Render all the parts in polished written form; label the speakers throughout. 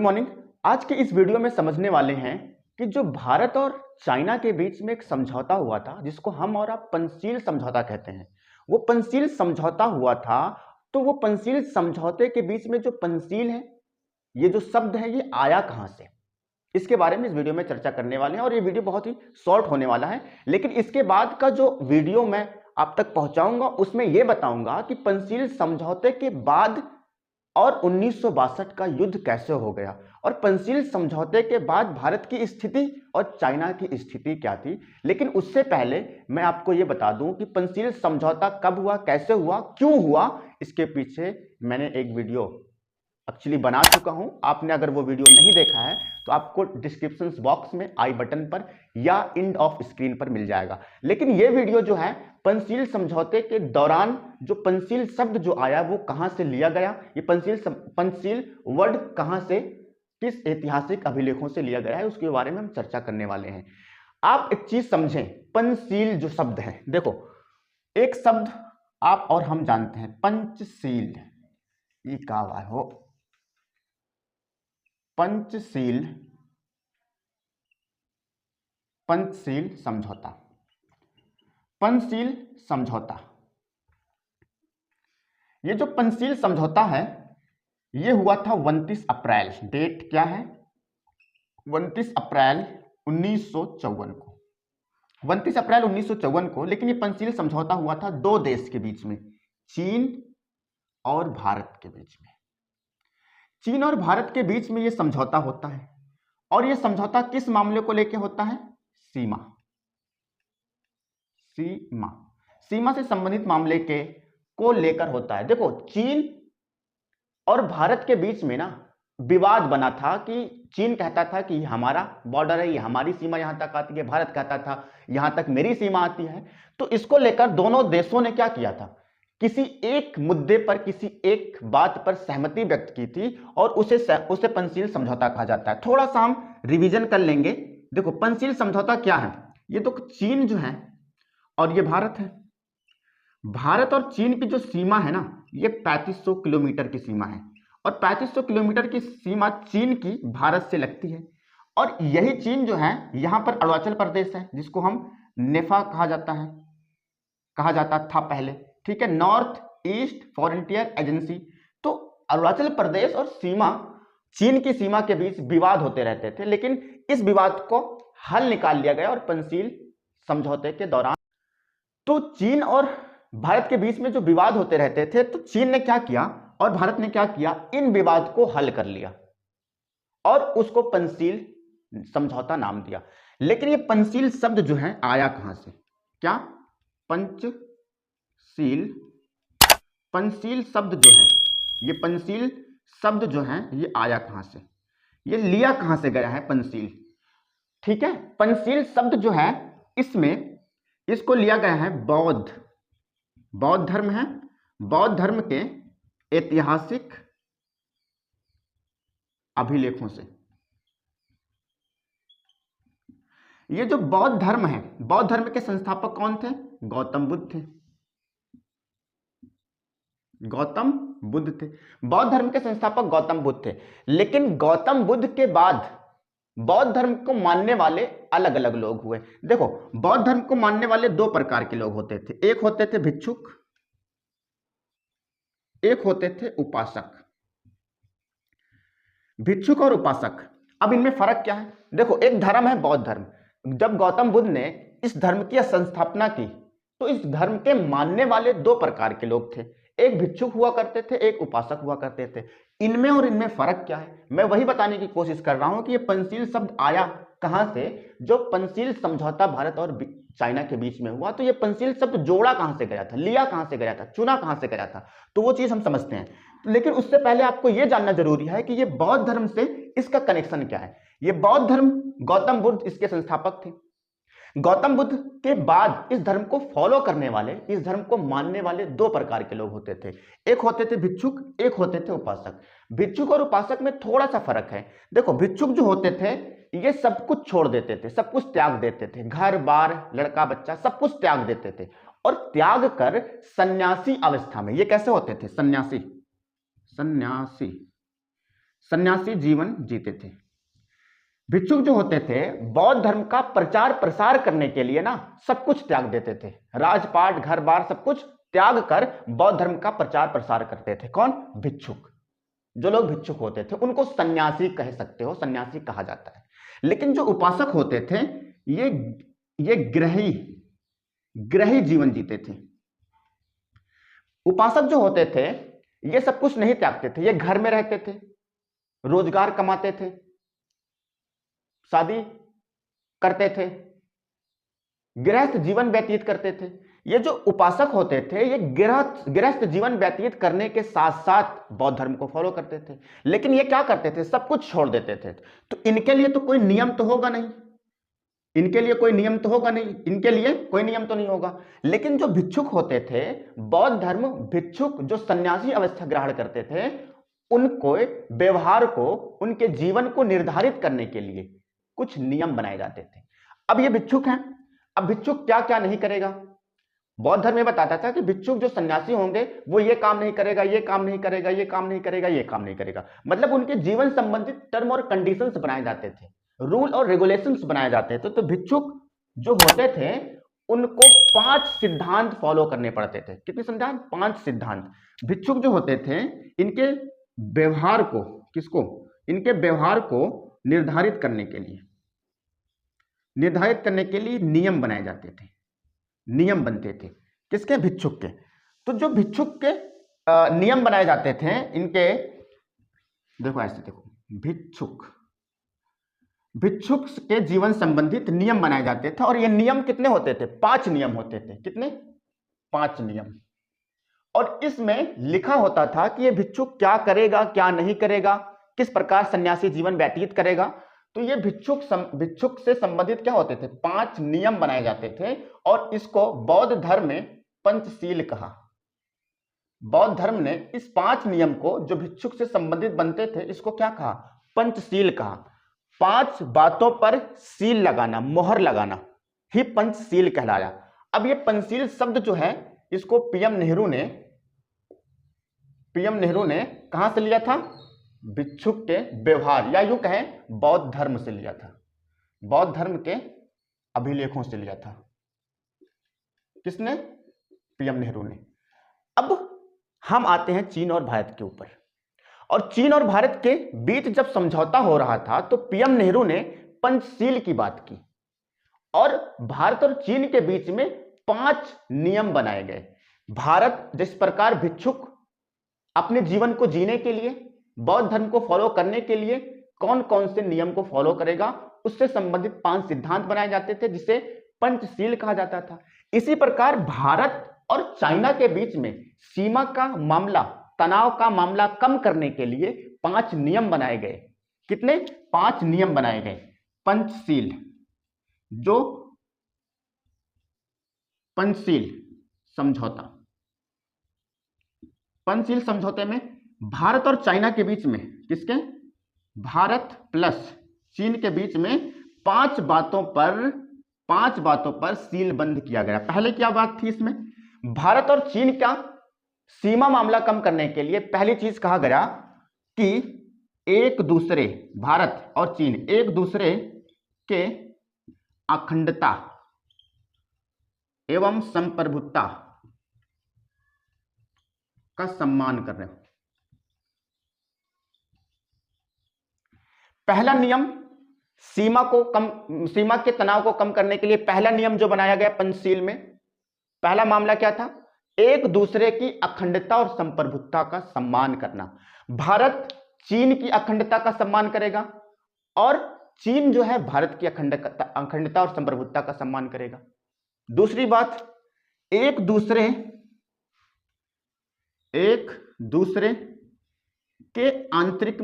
Speaker 1: Morning. आज के इस वीडियो में समझने वाले हैं कि जो भारत और चाइना के बीच में एक समझौता हुआ था, जिसको हम और आप पंचशील समझौता कहते हैं, वो पंचशील समझौता हुआ था। तो वो पंचशील समझौते के बीच में जो पंचशील है, ये जो शब्द है, ये आया कहां से, इसके बारे में इस वीडियो में चर्चा करने वाले हैं। और ये वीडियो बहुत ही शॉर्ट होने वाला है, लेकिन इसके बाद का जो वीडियो मैं आप तक पहुंचाऊंगा उसमें यह बताऊंगा कि पंचशील समझौते के बाद और 1962 का युद्ध कैसे हो गया, और पंचशील समझौते के बाद भारत की स्थिति और चाइना की स्थिति क्या थी। लेकिन उससे पहले मैं आपको यह बता दूं कि पंचशील समझौता कब हुआ, कैसे हुआ, क्यों हुआ, इसके पीछे मैंने एक वीडियो एक्चुअली बना चुका हूं। आपने अगर वो वीडियो नहीं देखा है तो आपको डिस्क्रिप्शन बॉक्स में आई बटन पर या एंड ऑफ स्क्रीन पर मिल जाएगा। लेकिन ये वीडियो जो है पंचशील समझौते के दौरान जो पंचशील शब्द जो आया वो कहां से लिया गया, ये पंचशील वर्ड कहां से, किस ऐतिहासिक अभिलेखों से लिया गया है, उसके बारे में हम चर्चा करने वाले हैं। आप एक चीज समझें, पंचशील जो शब्द है, देखो एक शब्द आप और हम जानते हैं पंचशील, ये क्या हो, पंचशील, पंचशील समझौता, पंचशील समझौता। ये जो पंचशील समझौता है ये हुआ था 29 अप्रैल, डेट क्या है, 29 अप्रैल 1954 को, 29 अप्रैल 1954 को। लेकिन ये पंचशील समझौता हुआ था दो देश के बीच में, चीन और भारत के बीच में। चीन और भारत के बीच में ये समझौता होता है, और ये समझौता किस मामले को लेकर होता है, सीमा, सीमा, सीमा से संबंधित मामले के को लेकर होता है। देखो चीन और भारत के बीच में ना विवाद बना था कि चीन कहता था कि हमारा बॉर्डर है, ये हमारी सीमा यहां तक आती है, भारत कहता था यहां तक मेरी सीमा आती है। तो इसको लेकर दोनों देशों ने क्या किया था, किसी एक मुद्दे पर, किसी एक बात पर सहमति व्यक्त की थी, और उसे पंचशील समझौता कहा जाता है। थोड़ा सा हम रिवीजन कर लेंगे। देखो पंचशील समझौता क्या है, ये तो चीन जो है और ये भारत है। भारत और चीन की जो सीमा है ना, ये 3500 किलोमीटर की सीमा है, और 3500 किलोमीटर की सीमा चीन की भारत से लगती है। और यही चीन जो है, यहां पर अरुणाचल प्रदेश है, जिसको हम नेफा कहा जाता था पहले, ठीक है, नॉर्थ ईस्ट फ्रंटियर एजेंसी। तो अरुणाचल प्रदेश और सीमा, चीन की सीमा के बीच विवाद होते रहते थे, लेकिन इस विवाद को हल निकाल लिया गया और पंचशील समझौते के दौरान। तो चीन और भारत के बीच में जो विवाद होते रहते थे, तो चीन ने क्या किया और भारत ने क्या किया, इन विवाद को हल कर लिया और उसको पंचशील समझौता नाम दिया। लेकिन ये पंचशील शब्द जो है आया कहां से, क्या, पंचशील, पंचशील शब्द जो है, ये पंचशील शब्द जो है ये आया कहां से, ये लिया कहां से गया है पंचशील, ठीक है। पंचशील शब्द जो है इसमें इसको लिया गया है बौद्ध धर्म है, बौद्ध धर्म के ऐतिहासिक अभिलेखों से। ये जो बौद्ध धर्म है, बौद्ध धर्म के संस्थापक कौन थे, गौतम बुद्ध थे, गौतम बुद्ध थे। बौद्ध धर्म के संस्थापक गौतम बुद्ध थे। लेकिन गौतम बुद्ध के बाद बौद्ध धर्म को मानने वाले अलग अलग लोग हुए। देखो बौद्ध धर्म को मानने वाले दो प्रकार के लोग होते थे, एक होते थे भिक्षुक, एक होते थे उपासक, भिक्षुक और उपासक। अब इनमें फर्क क्या है, देखो एक धर्म है बौद्ध धर्म। जब गौतम बुद्ध ने इस धर्म की संस्थापना की तो इस धर्म के मानने वाले दो प्रकार के लोग थे, एक भिक्षुक हुआ करते थे, एक उपासक हुआ करते थे। इनमें और इनमें फर्क क्या है, मैं वही बताने की कोशिश कर रहा हूं कि ये पंचशील शब्द आया कहां से। जो पंचशील समझौता भारत और चाइना के बीच में हुआ, तो ये पंचशील शब्द जोड़ा कहां से गया था, लिया कहां से गया था, चुना कहां से गया था, तो वो चीज हम समझते हैं। लेकिन उससे पहले आपको यह जानना जरूरी है कि ये बौद्ध धर्म से इसका कनेक्शन क्या है। ये बौद्ध धर्म, गौतम बुद्ध इसके संस्थापक थे। गौतम बुद्ध के बाद इस धर्म को फॉलो करने वाले, इस धर्म को मानने वाले दो प्रकार के लोग होते थे, एक होते थे भिक्षुक, एक होते थे उपासक। भिक्षुक और उपासक में थोड़ा सा फर्क है। देखो भिक्षुक जो होते थे ये सब कुछ छोड़ देते थे, सब कुछ त्याग देते थे, घर बार लड़का बच्चा सब कुछ त्याग देते थे, और त्याग कर सन्यासी अवस्था में, ये कैसे होते थे, सन्यासी, सन्यासी सन्यासी जीवन जीते थे। भिक्षुक जो होते थे बौद्ध धर्म का प्रचार प्रसार करने के लिए ना सब कुछ त्याग देते थे, राजपाट घर बार सब कुछ त्याग कर बौद्ध धर्म का प्रचार प्रसार करते थे। कौन? भिक्षुक। जो लोग भिक्षुक होते थे उनको सन्यासी कह सकते हो, सन्यासी कहा जाता है। लेकिन जो उपासक होते थे ये ग्रही जीवन जीते थे। उपासक जो होते थे ये सब कुछ नहीं त्यागते थे, ये घर में रहते थे, रोजगार कमाते थे, शादी करते थे, गृहस्थ जीवन व्यतीत करते थे। ये जो उपासक होते थे ये गृहस्थ जीवन व्यतीत करने के साथ साथ बौद्ध धर्म को फॉलो करते थे। लेकिन ये क्या करते थे? सब कुछ छोड़ देते थे। तो इनके लिए तो कोई नियम तो होगा नहीं, इनके लिए कोई नियम तो होगा नहीं, इनके लिए कोई नियम तो नहीं होगा। लेकिन जो भिक्षुक होते थे बौद्ध धर्म भिक्षुक जो सन्यासी अवस्था ग्रहण करते थे उनको व्यवहार को, उनके जीवन को निर्धारित करने के लिए कुछ नियम बनाए जाते थे। अब ये भिक्षुक हैं, अब भिक्षुक क्या क्या नहीं करेगा? बौद्ध धर्म में बताता था कि भिक्षुक जो सन्यासी होंगे वो ये काम नहीं करेगा, ये काम नहीं करेगा, ये काम नहीं करेगा, ये काम नहीं करेगा। मतलब उनके जीवन संबंधित टर्म और कंडीशंस बनाए जाते थे, रूल और रेगुलेशंस बनाए जाते थे। तो भिक्षुक जो होते थे उनको 5 सिद्धांत फॉलो करने पड़ते थे। कितने सिद्धांत? 5 सिद्धांत। भिक्षुक जो होते थे इनके व्यवहार को, किसको? इनके व्यवहार को निर्धारित करने के लिए नियम बनाए जाते थे, नियम बनते थे। किसके? भिक्षुक के। तो जो भिक्षुक के नियम बनाए जाते थे इनके, देखो ऐसे देखो, भिक्षुक के जीवन संबंधित नियम बनाए जाते थे। और ये नियम कितने होते थे? 5 नियम होते थे। कितने? 5 नियम। और इसमें लिखा होता था कि ये भिक्षुक क्या करेगा, क्या नहीं करेगा, किस प्रकार सन्यासी जीवन व्यतीत करेगा। तो ये भिक्षुक से संबंधित क्या होते थे? 5 नियम बनाए जाते थे। और इसको बौद्ध धर्म में पंचशील कहा। बौद्ध धर्म ने इस 5 नियम को जो भिक्षुक से संबंधित बनते थे इसको क्या कहा? पंचशील कहा। 5 बातों पर सील लगाना, मोहर लगाना ही पंचशील कहलाया। अब ये पंचशील शब्द जो है इसको पीएम नेहरू ने कहां से लिया था? भिक्षुक के व्यवहार या यूं कहें बौद्ध धर्म से लिया था, बौद्ध धर्म के अभिलेखों से लिया था। किसने? पीएम नेहरू ने। अब हम आते हैं चीन और भारत के ऊपर। और चीन और भारत के बीच जब समझौता हो रहा था तो पीएम नेहरू ने पंचशील की बात की और भारत और चीन के बीच में 5 नियम बनाए गए। भारत जिस प्रकार भिक्षुक अपने जीवन को जीने के लिए, बौद्ध धर्म को फॉलो करने के लिए कौन कौन से नियम को फॉलो करेगा उससे संबंधित 5 सिद्धांत बनाए जाते थे जिसे पंचशील कहा जाता था। इसी प्रकार भारत और चाइना के बीच में सीमा का मामला, तनाव का मामला कम करने के लिए 5 नियम बनाए गए। कितने? 5 नियम बनाए गए। पंचशील, जो पंचशील समझौता, पंचशील समझौते में भारत और चाइना के बीच में, किसके? भारत प्लस चीन के बीच में 5 बातों पर सीलबंद किया गया। पहले क्या बात थी इसमें? भारत और चीन का सीमा मामला कम करने के लिए पहली चीज कहा गया कि एक दूसरे, भारत और चीन एक दूसरे के अखंडता एवं संप्रभुता का सम्मान कर रहे हो। पहला नियम सीमा के तनाव को कम करने के लिए पहला नियम जो बनाया गया पंचशील में, पहला मामला क्या था? एक दूसरे की अखंडता और संप्रभुता का सम्मान करना। भारत चीन की अखंडता का सम्मान करेगा और चीन जो है भारत की अखंडता और संप्रभुता का सम्मान करेगा। दूसरी बात, एक दूसरे के आंतरिक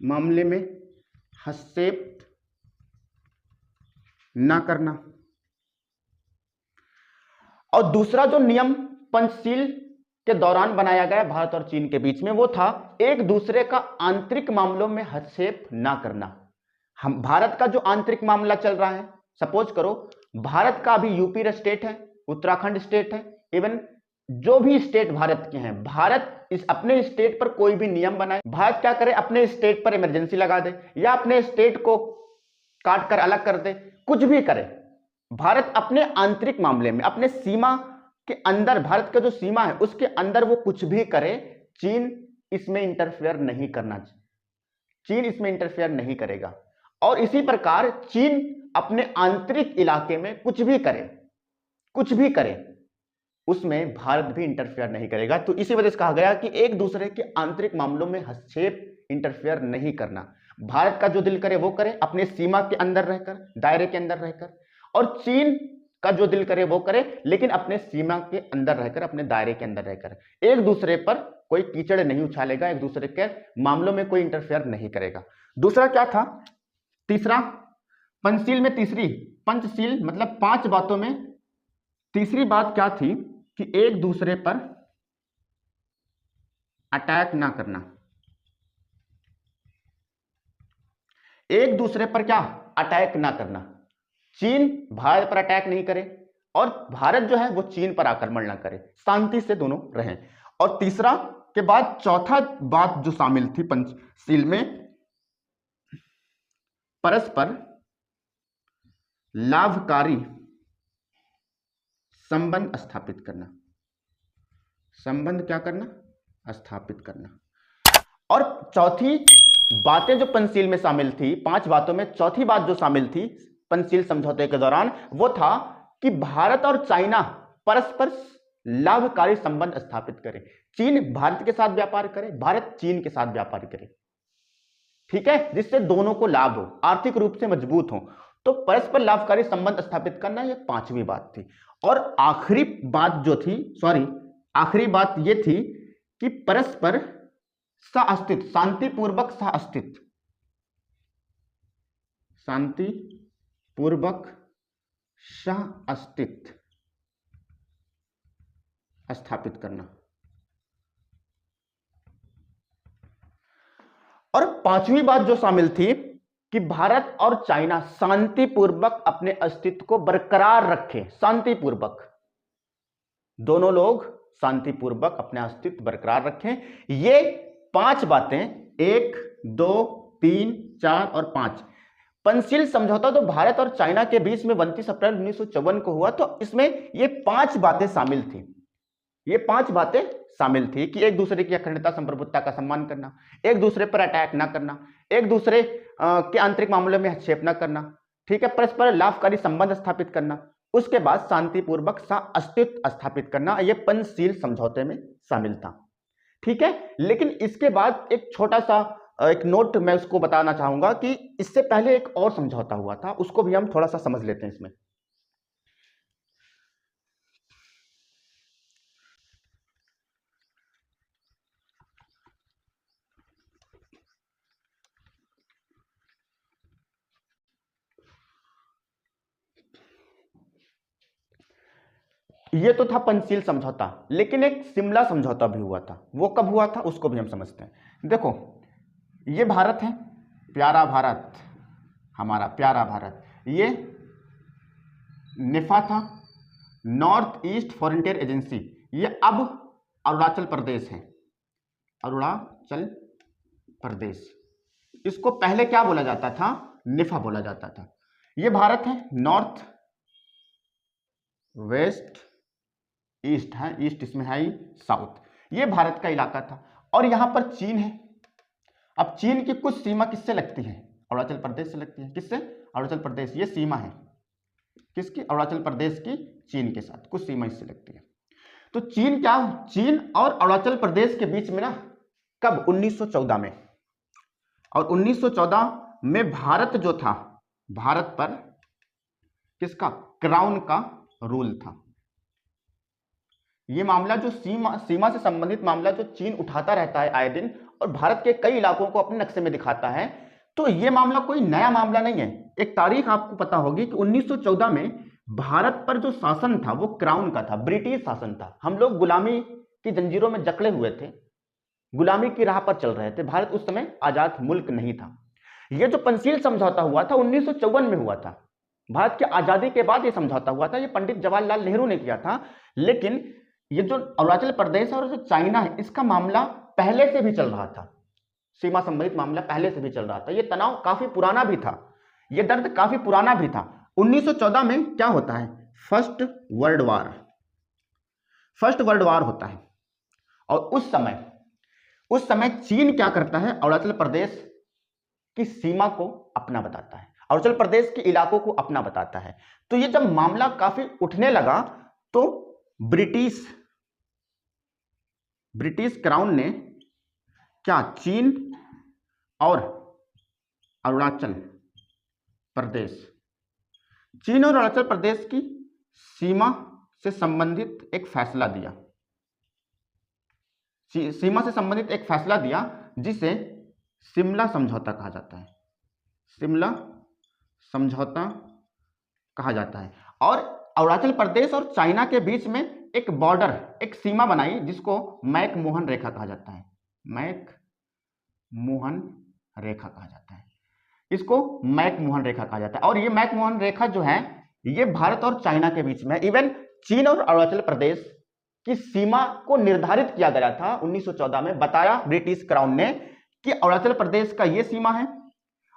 Speaker 1: मामले में हस्तक्षेप ना करना। और दूसरा जो नियम पंचशील के दौरान बनाया गया भारत और चीन के बीच में वो था एक दूसरे का आंतरिक मामलों में हस्तक्षेप ना करना। हम भारत का जो आंतरिक मामला चल रहा है, सपोज करो भारत का अभी यूपी स्टेट है, उत्तराखंड स्टेट है, इवन जो भी स्टेट भारत के हैं, भारत इस अपने स्टेट पर कोई भी नियम बनाए, भारत क्या करे, अपने स्टेट पर इमरजेंसी लगा दे या अपने स्टेट को काट कर अलग कर दे, कुछ भी करे, भारत अपने आंतरिक मामले में, अपने सीमा के अंदर, भारत का जो सीमा है उसके अंदर वो कुछ भी करे, चीन इसमें इंटरफेयर नहीं करना, चीन इसमें इंटरफेयर नहीं करेगा। और इसी प्रकार चीन अपने आंतरिक इलाके में कुछ भी करे, कुछ भी करे, उसमें भारत भी इंटरफेयर नहीं करेगा। तो इसी वजह से कहा गया कि एक दूसरे के आंतरिक मामलों में हस्तक्षेप, इंटरफेयर नहीं करना। भारत का जो दिल करे वो करे, अपने सीमा के अंदर रहकर, दायरे के अंदर रहकर, और चीन का जो दिल करे वो करे, लेकिन अपने सीमा के अंदर रहकर, अपने दायरे के अंदर रहकर, एक दूसरे पर कोई कीचड़ नहीं उछालेगा, एक दूसरे के मामलों में कोई इंटरफेयर नहीं करेगा। दूसरा क्या था, तीसरा, पंचशील में तीसरी, पंचशील मतलब 5 बातों में तीसरी बात क्या थी कि एक दूसरे पर अटैक ना करना, एक दूसरे पर क्या, अटैक ना करना। चीन भारत पर अटैक नहीं करे और भारत जो है वो चीन पर आक्रमण ना करे, शांति से दोनों रहें। और तीसरा के बाद चौथा बात जो शामिल थी पंचशील में, परस्पर लाभकारी संबंध स्थापित करना, संबंध क्या करना, स्थापित करना। और चौथी बातें जो पंचशील में शामिल थी, 5 बातों में चौथी बात जो शामिल थी पंचशील समझौते के दौरान, वो था कि भारत और चाइना परस्पर लाभकारी संबंध स्थापित करें। चीन भारत के साथ व्यापार करे, भारत चीन के साथ व्यापार करे, ठीक है, जिससे दोनों को लाभ हो, आर्थिक रूप से मजबूत हो। तो परस्पर लाभकारी संबंध स्थापित करना, यह 5वीं बात थी। और आखिरी बात जो थी, आखिरी बात यह थी कि परस्पर सह-अस्तित्व, शांतिपूर्वक सह-अस्तित्व, शांतिपूर्वक सह-अस्तित्व स्थापित करना। और 5वीं बात जो शामिल थी कि भारत और चाइना शांतिपूर्वक अपने अस्तित्व को बरकरार रखें, शांतिपूर्वक, दोनों लोग शांतिपूर्वक अपने अस्तित्व बरकरार रखें। ये 5 बातें, 1, 2, 3, 4 और 5, पंचशील समझौता तो भारत और चाइना के बीच में 29 अप्रैल 1954 को हुआ, तो इसमें ये 5 बातें शामिल थी। ये 5 बातें शामिल थी कि एक दूसरे की अखंडता संप्रभुता का सम्मान करना, एक दूसरे पर अटैक ना करना, एक दूसरे के आंतरिक मामलों में हस्तक्षेप न करना, ठीक है, परस्पर लाभकारी संबंध स्थापित करना, उसके बाद शांतिपूर्वक सह-अस्तित्व स्थापित करना, यह पंचशील समझौते में शामिल था, ठीक है। लेकिन इसके बाद एक छोटा सा एक नोट मैं उसको बताना चाहूंगा कि इससे पहले एक और समझौता हुआ था, उसको भी हम थोड़ा सा समझ लेते हैं इसमें। ये तो था पंचशील समझौता, लेकिन एक शिमला समझौता भी हुआ था। वो कब हुआ था उसको भी हम समझते हैं। देखो, ये भारत है, प्यारा भारत, हमारा प्यारा भारत, ये निफा था, नॉर्थ ईस्ट फ्रंटियर एजेंसी, ये अब अरुणाचल प्रदेश है, अरुणाचल प्रदेश। इसको पहले क्या बोला जाता था, निफा बोला जाता था। ये भारत है, नॉर्थ वेस्ट ईस्ट है, ईस्ट इसमें है, साउथ, ये भारत का इलाका था। और यहां पर चीन है। अब चीन की कुछ सीमा किससे लगती है, अरुणाचल प्रदेश से लगती है। किससे, अरुणाचल प्रदेश, ये सीमा है किसकी, अरुणाचल प्रदेश की चीन के साथ कुछ सीमा इससे लगती है। तो चीन क्या, चीन और अरुणाचल प्रदेश के बीच में ना, कब, 1914 में। और 1914 में भारत जो था, भारत पर किसका, क्राउन का रूल था। यह मामला जो सीमा से संबंधित मामला जो चीन उठाता रहता है आए दिन, और भारत के कई इलाकों को अपने नक्शे में दिखाता है, तो यह मामला कोई नया मामला नहीं है। एक तारीख आपको पता होगी कि 1914 में भारत पर जो शासन था वो क्राउन का था, ब्रिटिश शासन था। हम लोग गुलामी की जंजीरों में जकड़े हुए थे, गुलामी की राह पर चल रहे थे। भारत उस समय आजाद मुल्क नहीं था। यह जो पंचशील समझौता हुआ था 1954 में हुआ था, भारत की आजादी के बाद यह समझौता हुआ था। यह पंडित जवाहरलाल नेहरू ने किया था। लेकिन ये जो अरुणाचल प्रदेश और जो चाइना है, इसका मामला पहले से भी चल रहा था। सीमा संबंधित मामला पहले से भी चल रहा था। ये तनाव काफी पुराना भी था, ये दर्द काफी पुराना भी था। 1914 में क्या होता है? फर्स्ट वर्ल्ड वार होता है। और उस समय चीन क्या करता है? अरुणाचल प्रदेश की सीमा को अपना बताता है, अरुणाचल प्रदेश के इलाकों को अपना बताता है। तो ये जब मामला काफी उठने लगा तो ब्रिटिश क्राउन ने क्या चीन और अरुणाचल प्रदेश की सीमा से संबंधित एक फैसला दिया, जिसे शिमला समझौता कहा जाता है। शिमला समझौता कहा जाता है। और अरुणाचल प्रदेश और चाइना के बीच में एक बॉर्डर, एक सीमा बनाई जिसको मैकमोहन रेखा कहा जाता है। मैकमोहन रेखा कहा जाता है, इसको मैकमोहन रेखा कहा जाता है। और ये मैकमोहन रेखा जो है, ये भारत और चाइना के बीच में, इवन चीन और अरुणाचल प्रदेश की सीमा को निर्धारित किया गया था 1914 में। बताया ब्रिटिश क्राउन ने कि अरुणाचल प्रदेश का ये सीमा है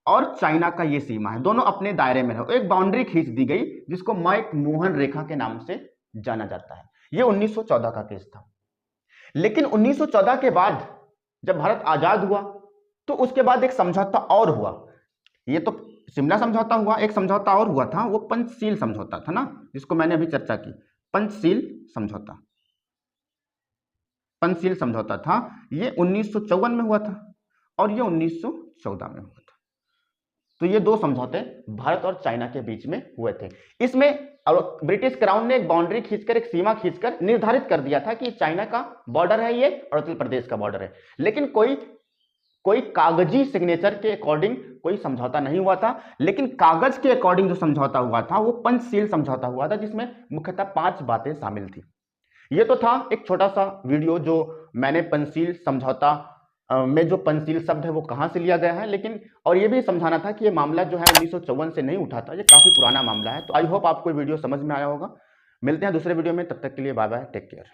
Speaker 1: और चाइना का ये सीमा है, दोनों अपने दायरे में रहो। एक बाउंड्री खींच दी गई जिसको मैकमोहन रेखा के नाम से जाना जाता है। ये 1914 का केस था। लेकिन 1914 के बाद जब भारत आजाद हुआ तो उसके बाद एक समझौता और हुआ। ये तो शिमला समझौता हुआ, एक समझौता और हुआ था, वो पंचशील समझौता था ना, जिसको मैंने अभी चर्चा की। पंचशील समझौता था। ये 1954 में हुआ था और ये 1914 में हुआ था। तो ये दो समझौते भारत और चाइना के बीच में हुए थे। इसमें ब्रिटिश क्राउन ने एक बाउंड्री खींचकर, एक सीमा खींचकर निर्धारित कर दिया था कि चाइना का बॉर्डर है ये, अरुणाचल प्रदेश का बॉर्डर है। लेकिन कोई कागजी सिग्नेचर के अकॉर्डिंग कोई समझौता नहीं हुआ था। लेकिन कागज के अकॉर्डिंग जो समझौता हुआ था वो पंचशील समझौता हुआ था, जिसमें मुख्यतः 5 बातें शामिल थी। ये तो था एक छोटा सा वीडियो जो मैंने पंचशील समझौता में जो पंचशील शब्द है वो कहां से लिया गया है। लेकिन और ये भी समझाना था कि ये मामला जो है 1954 से नहीं उठा था, ये काफी पुराना मामला है। तो आई होप आपको वीडियो समझ में आया होगा। मिलते हैं दूसरे वीडियो में, तब तक के लिए बाय बाय, टेक केयर।